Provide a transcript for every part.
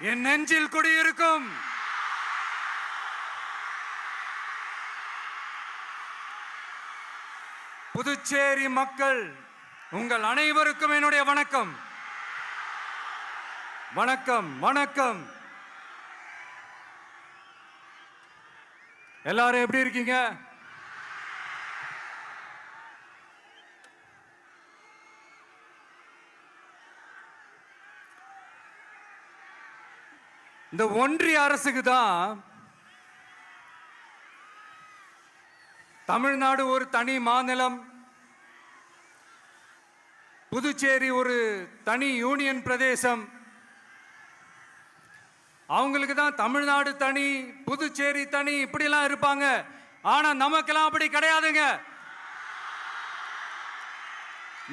என் நெஞ்சில் குடியிருக்கும் புதுச்சேரி மக்கள் உங்கள் அனைவருக்கும் என்னுடைய வணக்கம். வணக்கம் வணக்கம். எல்லாரும் எப்படி இருக்கீங்க? இந்த ஒன்றிய அரசுக்கு தான் தமிழ்நாடு ஒரு தனி மாநிலம், புதுச்சேரி ஒரு தனி யூனியன் பிரதேசம். அவங்களுக்கு தான் தமிழ்நாடு தனி, புதுச்சேரி தனி, இப்படிலாம் இருப்பாங்க. ஆனா நமக்கெல்லாம் அப்படி கிடையாதுங்க.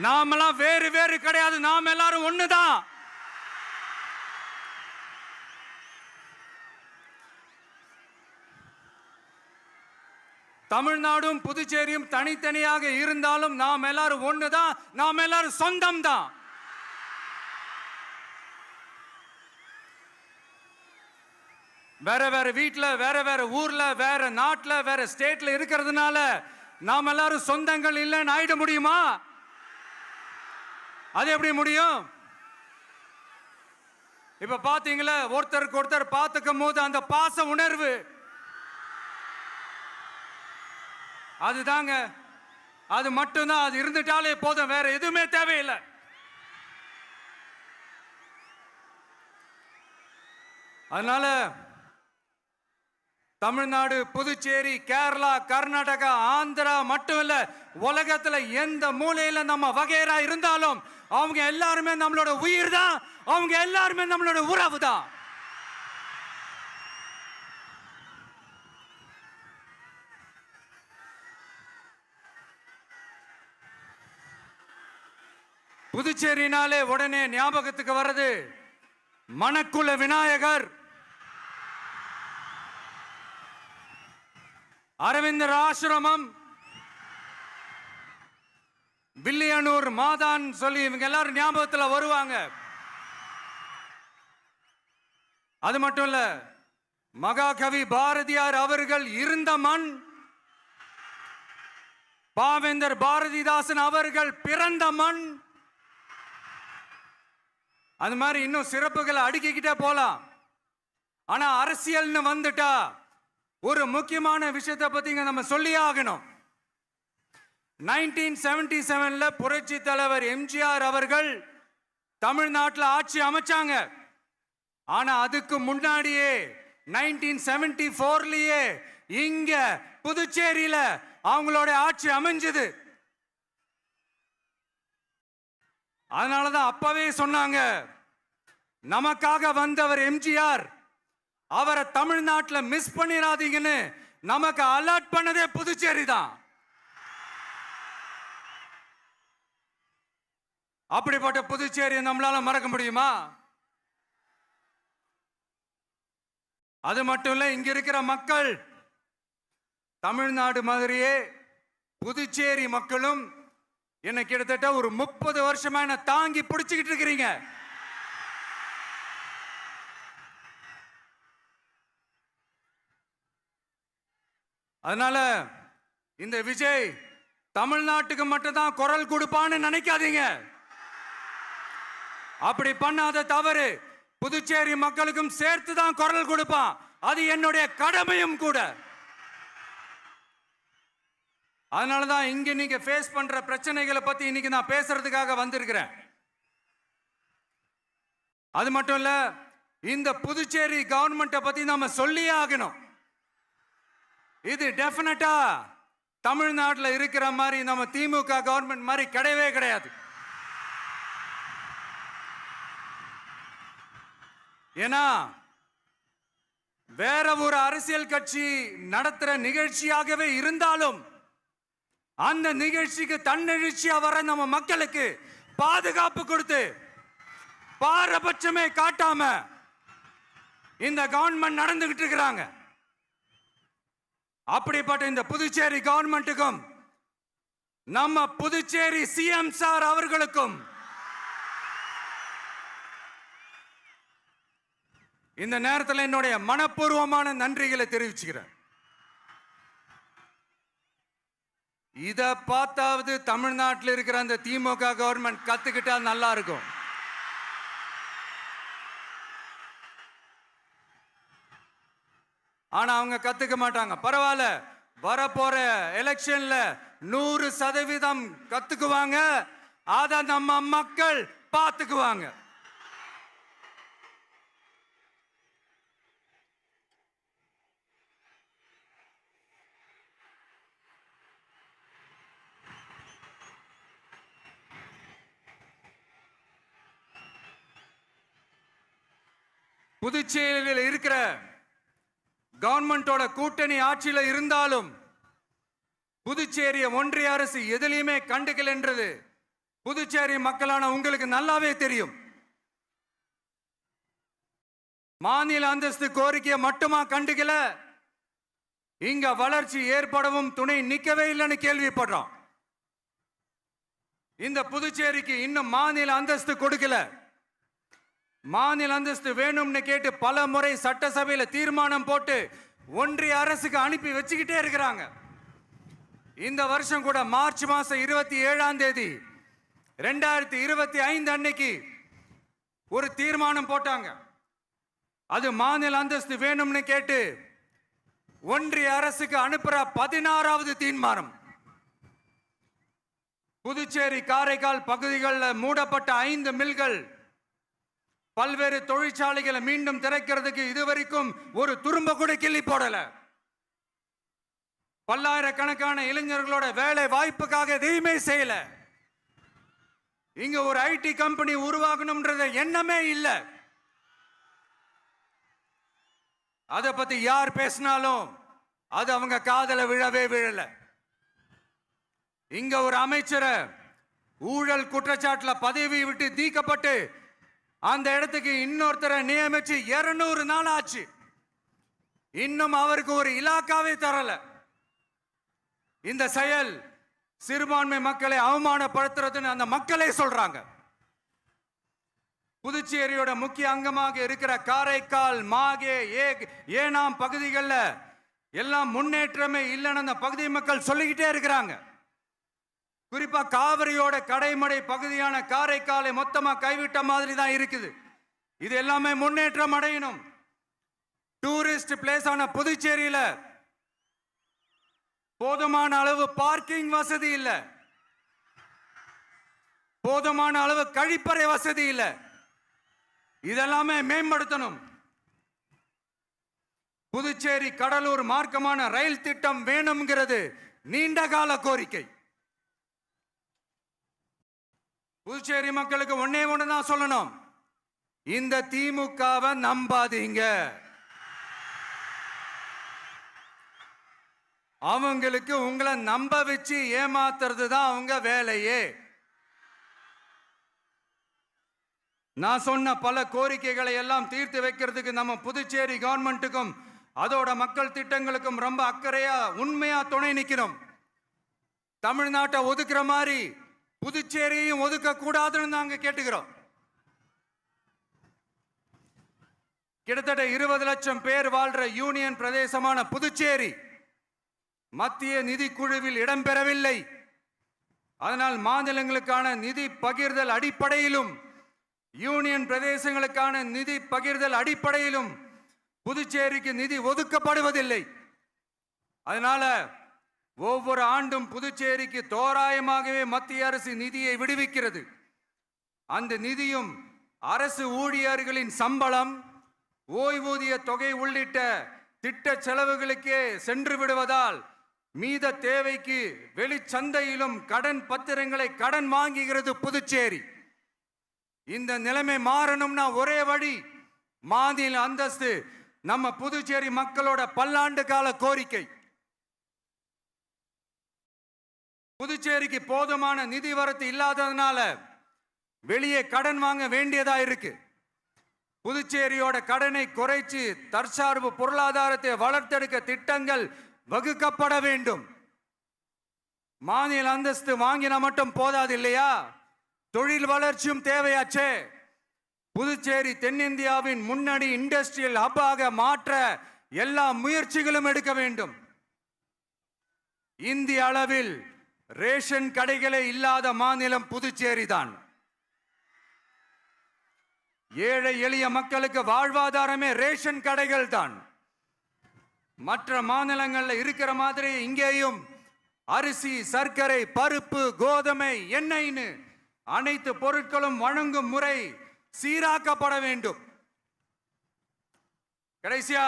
நாமெல்லாம் வேறு வேறு கிடையாது. நாம் எல்லாரும் ஒண்ணுதான். தமிழ்நாடும் புதுச்சேரியும் தனித்தனியாக இருந்தாலும் நாம் எல்லாரும் ஒண்ணுதான். நாம் எல்லாரும் சொந்தம் தான். வேற வேற வீட்டுல, வேற வேற ஊர்ல, வேற நாட்டுல, வேற ஸ்டேட்ல இருக்கிறதுனால நாம் எல்லாரும் சொந்தங்கள் இல்லைன்னு ஆயிட முடியுமா? அது எப்படி முடியும்? இப்ப பாத்தீங்களா, ஒருத்தருக்கு ஒருத்தர் பார்த்துக்கும் போது அந்த பாச உணர்வு, அதுதாங்க. அது மட்டும்தான். அது இருந்துட்டாலே போதும், வேற எதுவுமே தேவையில்லை. அதனால தமிழ்நாடு, புதுச்சேரி, கேரளா, கர்நாடகா, ஆந்திரா மட்டும் இல்ல, உலகத்துல எந்த மூலையில நம்ம வகைரா இருந்தாலும் அவங்க எல்லாருமே நம்மளோட உயிர் தான். அவங்க எல்லாருமே நம்மளோட உறவு தான். புதுச்சேரினாலே உடனே ஞாபகத்துக்கு வர்றது மணக்குள விநாயகர், அரவிந்தர் ஆசிரமம், வில்லியனூர் மாதான் சொல்லி இவங்க எல்லாரும் ஞாபகத்தில் வருவாங்க. அது மட்டும் இல்ல, மகாகவி பாரதியார் அவர்கள் இருந்த மண், பாவேந்தர் பாரதிதாசன் அவர்கள் பிறந்த மண். அது மாதிரி இன்னும் சிறப்புகளை அடுக்கிக்கிட்டே போலாம். ஆனா அரசியல்னு வந்துட்டா ஒரு முக்கியமான விஷயத்தை பத்தி நம்ம சொல்லியே ஆகணும். 1977 புரட்சி தலைவர் எம்ஜிஆர் அவர்கள் தமிழ்நாட்டில் ஆட்சி அமைச்சாங்க. ஆனா அதுக்கு முன்னாடியே 1974 இங்க புதுச்சேரியில அவங்களோட ஆட்சி அமைஞ்சது. அதனாலதான் அப்பவே சொன்னாங்க, நமக்காக வந்தவர் எம்ஜிஆர், அவரை தமிழ்நாட்டில் மிஸ் பண்ணிடாதீங்கன்னு நமக்கு அலர்ட் பண்ணதே புதுச்சேரி தான். அப்படிப்பட்ட புதுச்சேரியை நம்மளால மறக்க முடியுமா? அது மட்டும் இல்ல, இங்க இருக்கிற மக்கள் தமிழ்நாடு மாதிரியே புதுச்சேரி மக்களும் என்ன கிட்டத்தட்ட ஒரு 30 வருஷமா என்ன தாங்கி பிடிச்சுக்கிட்டு இருக்கிறீங்க. அதனால இந்த விஜய் தமிழ்நாட்டுக்கு மட்டும்தான் குரல் கொடுப்பான்னு நினைக்காதீங்க. அப்படி பண்ணாத தவறு. புதுச்சேரி மக்களுக்கும் சேர்த்து தான் குரல் கொடுப்பான். அது என்னுடைய கடமையும் கூட. அதனாலதான் இங்க நீங்க ஃபேஸ் பண்ற பிரச்சனைகளை பத்தி இன்னைக்கு நான் பேசுறதுக்காக வந்திருக்கிறேன். அது மட்டும் இல்ல, இந்த புதுச்சேரி கவர்மெண்ட்டை பத்தி நாம சொல்லியே ஆகணும். இது டெஃபினட்டா தமிழ்நாட்டில் இருக்கிற மாதிரி நம்ம திமுக கவர்மெண்ட் மாதிரி கிடையவே கிடையாது. ஏன்னா வேற ஒரு அரசியல் கட்சி நடத்துற நிகழ்ச்சியாகவே இருந்தாலும் அந்த நிகழ்ச்சிக்கு தன்னெழுச்சியா வர நம்ம மக்களுக்கு பாதுகாப்பு கொடுத்து பாரபட்சமே காட்டாம இந்த கவர்மெண்ட் நடந்துகிட்டு இருக்கிறாங்க. அப்படிப்பட்ட இந்த புதுச்சேரி கவர்மெண்ட்டுக்கும் நம்ம புதுச்சேரி சிஎம் சார் அவர்களுக்கும் இந்த நேரத்தில் என்னுடைய மனப்பூர்வமான நன்றிகளை தெரிவிச்சுக்கிறேன். இத பார்த்தாவது தமிழ்நாட்டில் இருக்கிற அந்த திமுக கவர்மெண்ட் கத்துக்கிட்டா நல்லா இருக்கும். ஆனா அவங்க கத்துக்க மாட்டாங்க. பரவாயில்ல, வரப்போற எலெக்ஷன்ல 100% கத்துக்குவாங்க. அத நம்ம மக்கள் பார்த்துக்குவாங்க. புதுச்சேரியில் இருக்கிற கவர்மெண்டோட கூட்டணி ஆட்சியில இருந்தாலும் புதுச்சேரிய ஒன்றிய அரசு எதிலையுமே கண்டுக்கல் என்றது புதுச்சேரி மக்களான உங்களுக்கு நல்லாவே தெரியும். மாநில அந்தஸ்து கோரிக்கையை மட்டுமா கண்டுக்கல, இங்க வளர்ச்சி ஏற்படவும் துணை நிக்கவே இல்லைன்னு கேள்விப்படுறோம். இந்த புதுச்சேரிக்கு இன்னும் மாநில அந்தஸ்து கொடுக்கல. மாநில அந்தஸ்து வேணும்னு கேட்டு பல முறை சட்டசபையில் தீர்மானம் போட்டு ஒன்றிய அரசுக்கு அனுப்பி வச்சுக்கிட்டே இருக்கிறாங்க. இந்த வருஷம் கூட மார்ச் மாசம் 27ஆம் தேதி 2025 அன்னைக்கு ஒரு தீர்மானம் போட்டாங்க. அது மாநில அந்தஸ்து வேணும்னு கேட்டு ஒன்றிய அரசுக்கு அனுப்புற 16வது தீர்மானம். புதுச்சேரி காரைக்கால் பகுதிகளில் மூடப்பட்ட 5 மில்கள், பல்வேறு தொழிற்சாலைகளை மீண்டும் திறக்கிறதுக்கு இதுவரைக்கும் ஒரு துரும்ப கூட கிள்ளி போடல. பல்லாயிரக்கணக்கான இளைஞர்களோட வேலை வாய்ப்புக்காக எதையுமே செய்யல. இங்க ஒரு ஐடி கம்பெனி உருவாகணும்ன்றது எண்ணமே இல்லை. அதை பத்தி யார் பேசினாலும் அது அவங்க காதல விழவே விழல. இங்க ஒரு அமைச்சரை ஊழல் குற்றச்சாட்டுல பதவி விட்டு நீக்கப்பட்டு அந்த இடத்துக்கு இன்னொருத்தரை நியமிச்சு 200 நாள் ஆச்சு. இன்னும் அவருக்கு ஒரு இலாக்காவே தரல. இந்த செயல் சிறுபான்மை மக்களை அவமானப்படுத்துறதுன்னு அந்த மக்களே சொல்றாங்க. புதுச்சேரியோட முக்கிய அங்கமாக இருக்கிற காரைக்கால், மாகே, ஏனாம் பகுதிகளில் எல்லாம் முன்னேற்றமே இல்லைன்னு அந்த பகுதி மக்கள் சொல்லிக்கிட்டே இருக்கிறாங்க. குறிப்பா காவிரியோட கடைமடை பகுதியான காரைக்காலை மொத்தமா கைவிட்ட மாதிரி தான் இருக்குது. இது எல்லாமே முன்னேற்றம் அடையணும். டூரிஸ்ட் பிளேஸ் ஆன புதுச்சேரியில போதுமான அளவு பார்க்கிங் வசதி இல்ல, போதுமான அளவு கழிப்பறை வசதி இல்ல. இதெல்லாமே மேம்படுத்தணும். புதுச்சேரி கடலூர் மார்க்கமான ரயில் திட்டம் வேணும்ங்கிறது நீண்ட கால கோரிக்கை. புதுச்சேரி மக்களுக்கு ஒன்னே ஒண்ணுதான் சொல்லணும், இந்த திமுகவை நம்பாதீங்க. அவங்களுக்கு உங்களை நம்ப வச்சு ஏமாத்துறது தான் அவங்க வேலையே. நான் சொன்ன பல கோரிக்கைகளை எல்லாம் தீர்த்து வைக்கிறதுக்கு நம்ம புதுச்சேரி கவர்மெண்ட்டுக்கும் அதோட மக்கள் திட்டங்களுக்கும் ரொம்ப அக்கறையா உண்மையா துணை நிற்கிறோம். தமிழ்நாட்டை ஒதுக்குற மாதிரி புதுச்சேரியும் ஒதுக்க கூடாதுன்னு நாங்க கேட்டுக்கிறோம். கிட்டத்தட்ட 20 லட்சம் பேர் வாழ்ற யூனியன் பிரதேசமான புதுச்சேரி மத்திய நிதி குழுவில் இடம்பெறவில்லை. அதனால் மாநிலங்களுக்கான நிதி பகிர்தல் அடிப்படையிலும் யூனியன் பிரதேசங்களுக்கான நிதி பகிர்தல் அடிப்படையிலும் புதுச்சேரிக்கு நிதி ஒதுக்கப்படுவதில்லை. அதனால ஒவ்வொரு ஆண்டும் புதுச்சேரிக்கு தோராயமாகவே மத்திய அரசு நிதியை விடுவிக்கிறது. அந்த நிதியும் அரசு ஊழியர்களின் சம்பளம், ஓய்வூதிய தொகை உள்ளிட்ட திட்ட செலவுகளுக்கே சென்று விடுவதால் மீத தேவைக்கு வெளிச்சந்தையிலும் கடன் பத்திரங்களை கடன் வாங்குகிறது புதுச்சேரி. இந்த நிலைமை மாறணும்னா ஒரே வழி, மாநில அந்தஸ்து நம்ம புதுச்சேரி மக்களோட பல்லாண்டு கால கோரிக்கை. புதுச்சேரிக்கு போதுமான நிதி வரத்து இல்லாததுனால வெளியே கடன் வாங்க வேண்டியதா இருக்கு. புதுச்சேரியோட கடனை குறைச்சு தற்சார்பு பொருளாதாரத்தை வளர்த்தெடுக்க திட்டங்கள் வகுக்கப்பட வேண்டும். மாநில அந்தஸ்து வாங்கினா மட்டும் போதாது இல்லையா, தொழில் வளர்ச்சியும் தேவையாச்சே. புதுச்சேரி தென்னிந்தியாவின் முன்னணி இண்டஸ்ட்ரியல் ஹப்பாக மாற்ற எல்லா முயற்சிகளும் எடுக்க வேண்டும். இந்திய அளவில் ரேஷன் கடைகளே இல்லாத மாநிலம் புதுச்சேரி தான். ஏழை எளிய மக்களுக்கு வாழ்வாதாரமே ரேஷன் கடைகள் தான். மற்ற மாநிலங்கள்ல இருக்கிற மாதிரி இங்கேயும் அரிசி, சர்க்கரை, பருப்பு, கோதுமை, எண்ணெய்னு அனைத்து பொருட்களும் வழங்கும் முறை சீராக்கப்பட வேண்டும். கடைசியா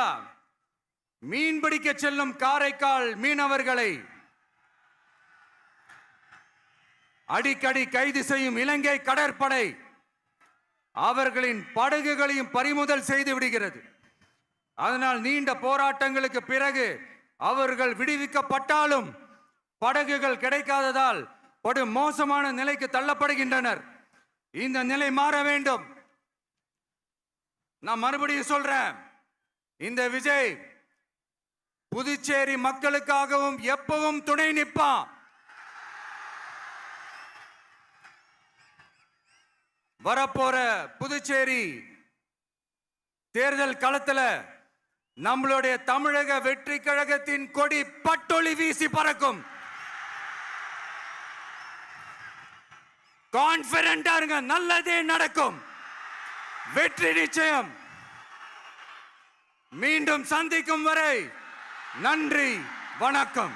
மீன் பிடிக்க செல்லும் காரைக்கால் மீனவர்களை அடிக்கடி கைது செய்யும் இலங்கை கடற்படை அவர்களின் படகுகளையும் பறிமுதல் செய்து விடுகிறது. அதனால் நீண்ட போராட்டங்களுக்கு பிறகு அவர்கள் விடுவிக்கப்பட்டாலும் படகுகள் கிடைக்காததால் படு மோசமான நிலைக்கு தள்ளப்படுகின்றனர். இந்த நிலை மாற வேண்டும். நான் மறுபடியும் சொல்றேன், இந்த விஜய் புதுச்சேரி மக்களுக்காகவும் எப்பவும் துணை நிற்பான். வரப்போற புதுச்சேரி தேர்தல் களத்துல நம்மளுடைய தமிழக வெற்றி கழகத்தின் கொடி பட்டொளி வீசி பறக்கும். கான்பிடென்டா இருங்க, நல்லதே நடக்கும். வெற்றி நிச்சயம். மீண்டும் சந்திக்கும் வரை நன்றி, வணக்கம்.